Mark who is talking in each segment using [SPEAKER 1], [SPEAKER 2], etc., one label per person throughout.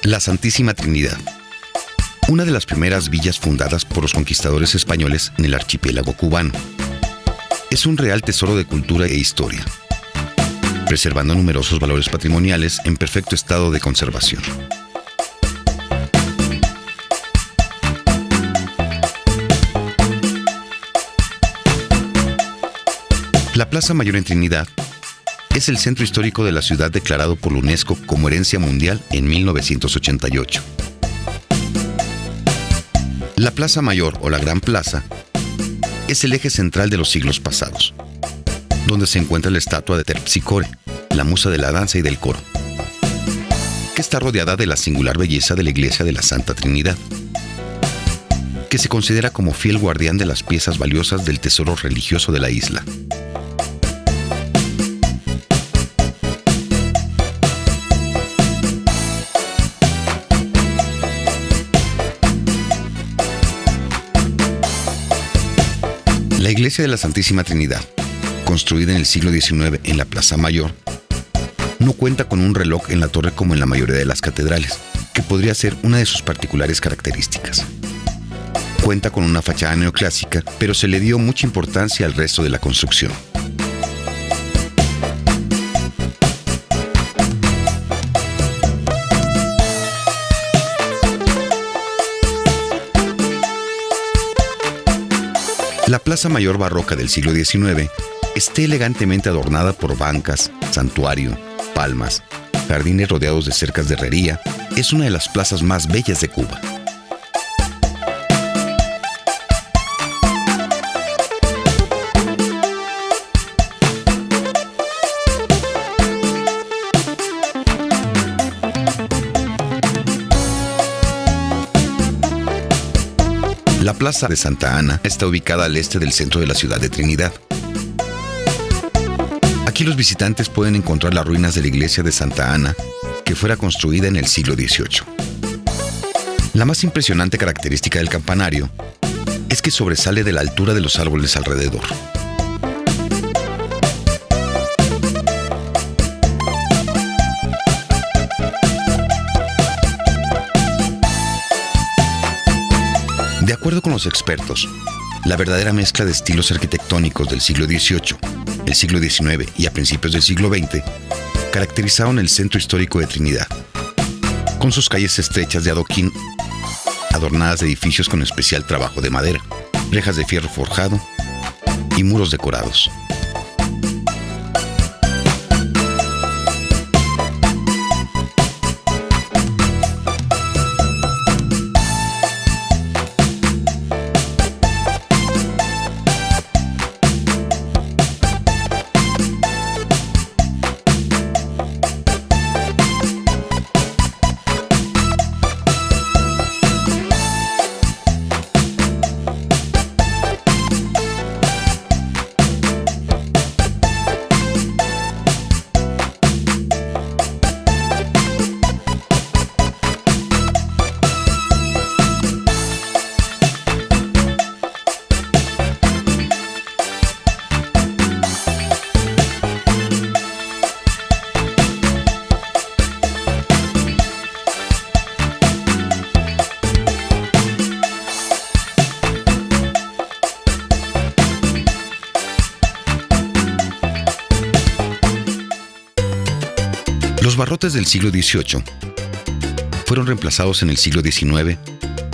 [SPEAKER 1] La Santísima Trinidad. Una de las primeras villas fundadas por los conquistadores españoles en el archipiélago cubano. Es un real tesoro de cultura e historia, preservando numerosos valores patrimoniales en perfecto estado de conservación. La Plaza Mayor en Trinidad es el centro histórico de la ciudad declarado por la UNESCO como Herencia Mundial en 1988. La Plaza Mayor o la Gran Plaza es el eje central de los siglos pasados, donde se encuentra la estatua de Terpsícore, la musa de la danza y del coro, que está rodeada de la singular belleza de la iglesia de la Santa Trinidad, que se considera como fiel guardián de las piezas valiosas del tesoro religioso de la isla. La iglesia de la Santísima Trinidad, construida en el siglo XIX en la Plaza Mayor, no cuenta con un reloj en la torre como en la mayoría de las catedrales, que podría ser una de sus particulares características. Cuenta con una fachada neoclásica, pero se le dio mucha importancia al resto de la construcción. La Plaza Mayor barroca del siglo XIX está elegantemente adornada por bancas, santuario, palmas, jardines rodeados de cercas de herrería. Es una de las plazas más bellas de Cuba. La Plaza de Santa Ana está ubicada al este del centro de la ciudad de Trinidad. Aquí los visitantes pueden encontrar las ruinas de la iglesia de Santa Ana, que fuera construida en el siglo XVIII. La más impresionante característica del campanario es que sobresale de la altura de los árboles alrededor. De acuerdo con los expertos, la verdadera mezcla de estilos arquitectónicos del siglo XVIII, el siglo XIX y a principios del siglo XX caracterizaron el centro histórico de Trinidad, con sus calles estrechas de adoquín, adornadas de edificios con especial trabajo de madera, rejas de fierro forjado y muros decorados. Los barrotes del siglo XVIII fueron reemplazados en el siglo XIX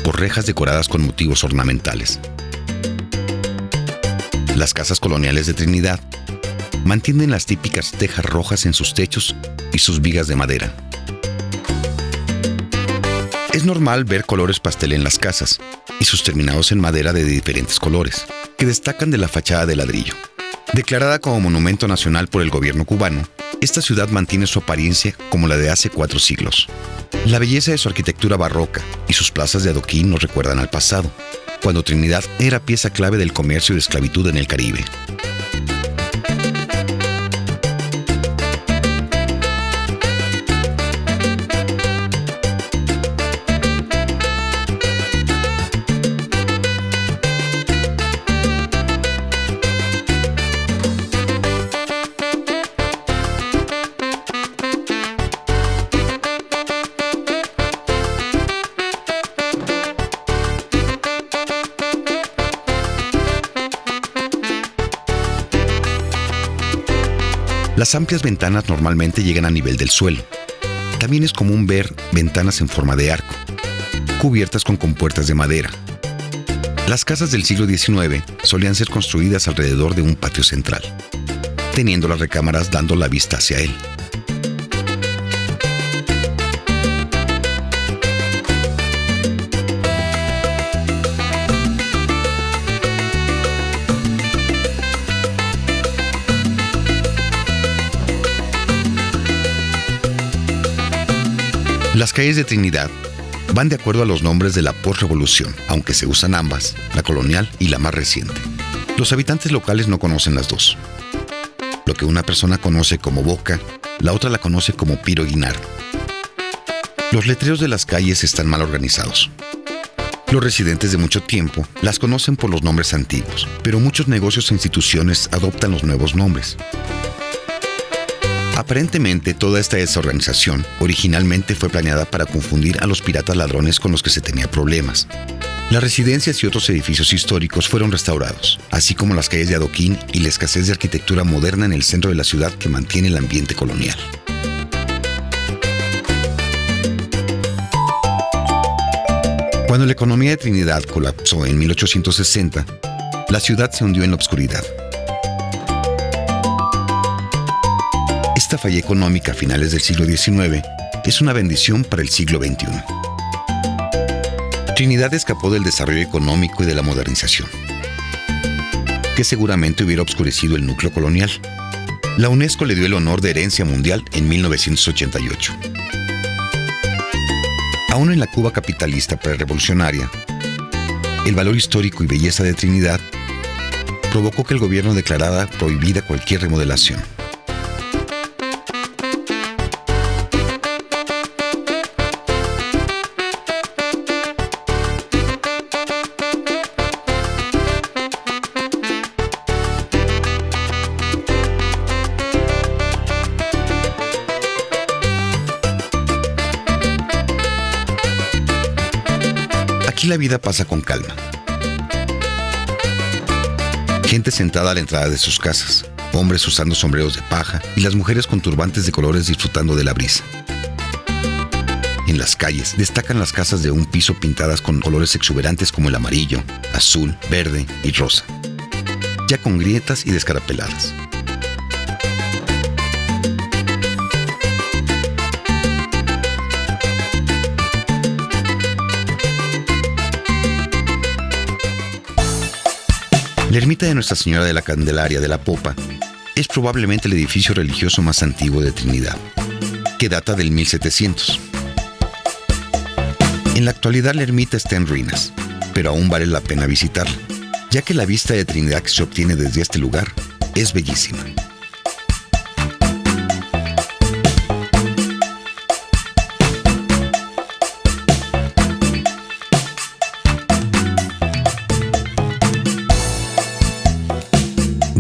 [SPEAKER 1] por rejas decoradas con motivos ornamentales. Las casas coloniales de Trinidad mantienen las típicas tejas rojas en sus techos y sus vigas de madera. Es normal ver colores pastel en las casas y sus terminados en madera de diferentes colores, que destacan de la fachada de ladrillo. Declarada como Monumento Nacional por el gobierno cubano, esta ciudad mantiene su apariencia como la de hace 4 siglos. La belleza de su arquitectura barroca y sus plazas de adoquín nos recuerdan al pasado, cuando Trinidad era pieza clave del comercio de esclavitud en el Caribe. Las amplias ventanas normalmente llegan a nivel del suelo. También es común ver ventanas en forma de arco, cubiertas con compuertas de madera. Las casas del siglo XIX solían ser construidas alrededor de un patio central, teniendo las recámaras dando la vista hacia él. Las calles de Trinidad van de acuerdo a los nombres de la postrevolución, aunque se usan ambas, la colonial y la más reciente. Los habitantes locales no conocen las dos. Lo que una persona conoce como Boca, la otra la conoce como Piro Guinar. Los letreros de las calles están mal organizados. Los residentes de mucho tiempo las conocen por los nombres antiguos, pero muchos negocios e instituciones adoptan los nuevos nombres. Aparentemente, toda esta desorganización originalmente fue planeada para confundir a los piratas ladrones con los que se tenía problemas. Las residencias y otros edificios históricos fueron restaurados, así como las calles de adoquín y la escasez de arquitectura moderna en el centro de la ciudad que mantiene el ambiente colonial. Cuando la economía de Trinidad colapsó en 1860, la ciudad se hundió en la oscuridad. Esta falla económica a finales del siglo XIX es una bendición para el siglo XXI. Trinidad escapó del desarrollo económico y de la modernización, que seguramente hubiera oscurecido el núcleo colonial. La UNESCO le dio el honor de herencia mundial en 1988. Aún en la Cuba capitalista prerevolucionaria, el valor histórico y belleza de Trinidad provocó que el gobierno declarara prohibida cualquier remodelación. Aquí la vida pasa con calma. Gente sentada a la entrada de sus casas, hombres usando sombreros de paja y las mujeres con turbantes de colores disfrutando de la brisa. En las calles destacan las casas de un piso pintadas con colores exuberantes como el amarillo, azul, verde y rosa, ya con grietas y descarapeladas. La ermita de Nuestra Señora de la Candelaria de la Popa es probablemente el edificio religioso más antiguo de Trinidad, que data del 1700. En la actualidad la ermita está en ruinas, pero aún vale la pena visitarla, ya que la vista de Trinidad que se obtiene desde este lugar es bellísima.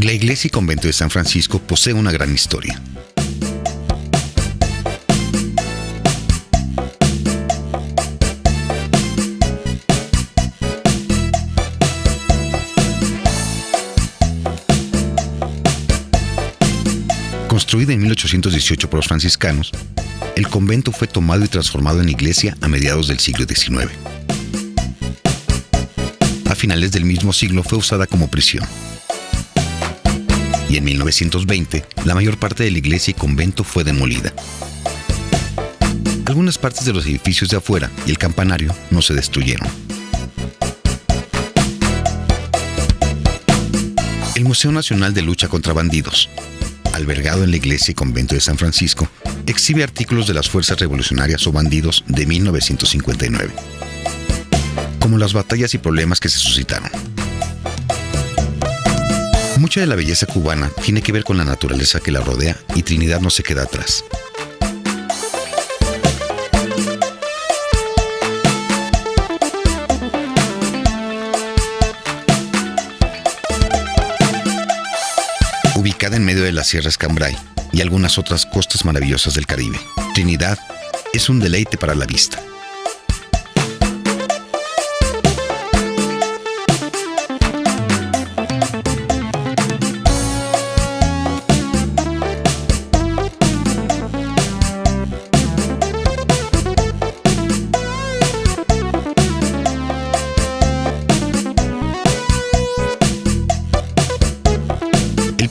[SPEAKER 1] La iglesia y convento de San Francisco posee una gran historia. Construida en 1818 por los franciscanos, el convento fue tomado y transformado en iglesia a mediados del siglo XIX. A finales del mismo siglo fue usada como prisión. Y en 1920, la mayor parte de la iglesia y convento fue demolida. Algunas partes de los edificios de afuera y el campanario no se destruyeron. El Museo Nacional de Lucha contra Bandidos, albergado en la iglesia y convento de San Francisco, exhibe artículos de las fuerzas revolucionarias o bandidos de 1959, como las batallas y problemas que se suscitaron. Mucha de la belleza cubana tiene que ver con la naturaleza que la rodea y Trinidad no se queda atrás. Ubicada en medio de las sierras Cambrai y algunas otras costas maravillosas del Caribe, Trinidad es un deleite para la vista.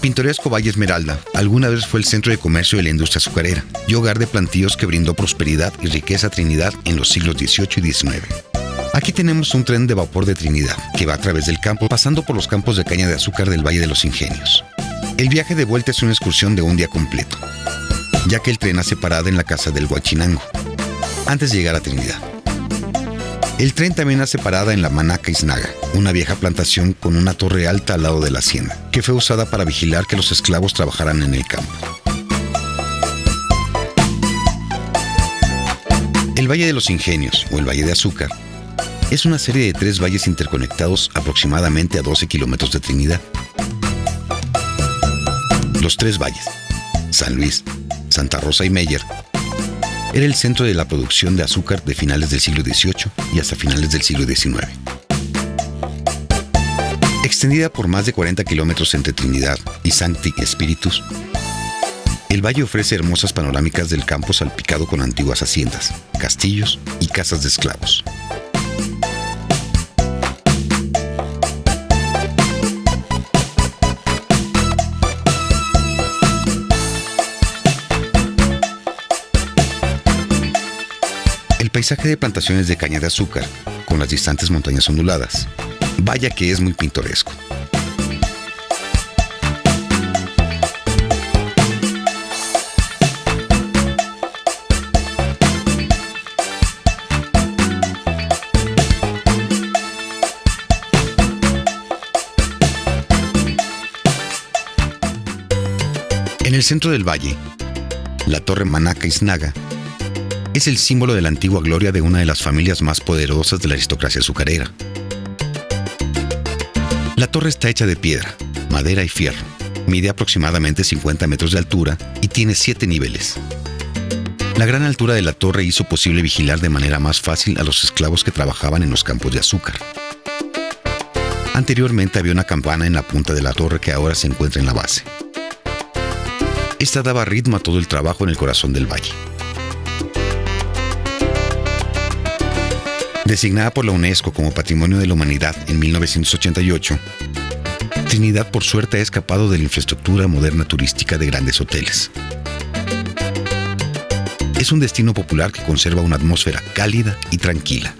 [SPEAKER 1] pintoresco Valle Esmeralda alguna vez fue el centro de comercio de la industria azucarera y hogar de plantíos que brindó prosperidad y riqueza a Trinidad en los siglos XVIII y XIX. Aquí tenemos un tren de vapor de Trinidad que va a través del campo, pasando por los campos de caña de azúcar del Valle de los Ingenios. El viaje de vuelta es una excursión de un día completo, ya que el tren hace parada en la casa del Huachinango, antes de llegar a Trinidad. El tren también hace parada en la Manaca Iznaga, una vieja plantación con una torre alta al lado de la hacienda, que fue usada para vigilar que los esclavos trabajaran en el campo. El Valle de los Ingenios, o el Valle de Azúcar, es una serie de 3 valles interconectados aproximadamente a 12 kilómetros de Trinidad. Los 3 valles, San Luis, Santa Rosa y Meyer, era el centro de la producción de azúcar de finales del siglo XVIII y hasta finales del siglo XIX. Extendida por más de 40 kilómetros entre Trinidad y Sancti Spiritus, el valle ofrece hermosas panorámicas del campo salpicado con antiguas haciendas, castillos y casas de esclavos. El paisaje de plantaciones de caña de azúcar, con las distantes montañas onduladas, vaya que es muy pintoresco. En el centro del valle, la torre Manaca Iznaga es el símbolo de la antigua gloria de una de las familias más poderosas de la aristocracia azucarera. La torre está hecha de piedra, madera y fierro, mide aproximadamente 50 metros de altura y tiene 7 niveles. La gran altura de la torre hizo posible vigilar de manera más fácil a los esclavos que trabajaban en los campos de azúcar. Anteriormente había una campana en la punta de la torre que ahora se encuentra en la base. Esta daba ritmo a todo el trabajo en el corazón del valle. Designada por la UNESCO como Patrimonio de la Humanidad en 1988, Trinidad por suerte ha escapado de la infraestructura moderna turística de grandes hoteles. Es un destino popular que conserva una atmósfera cálida y tranquila.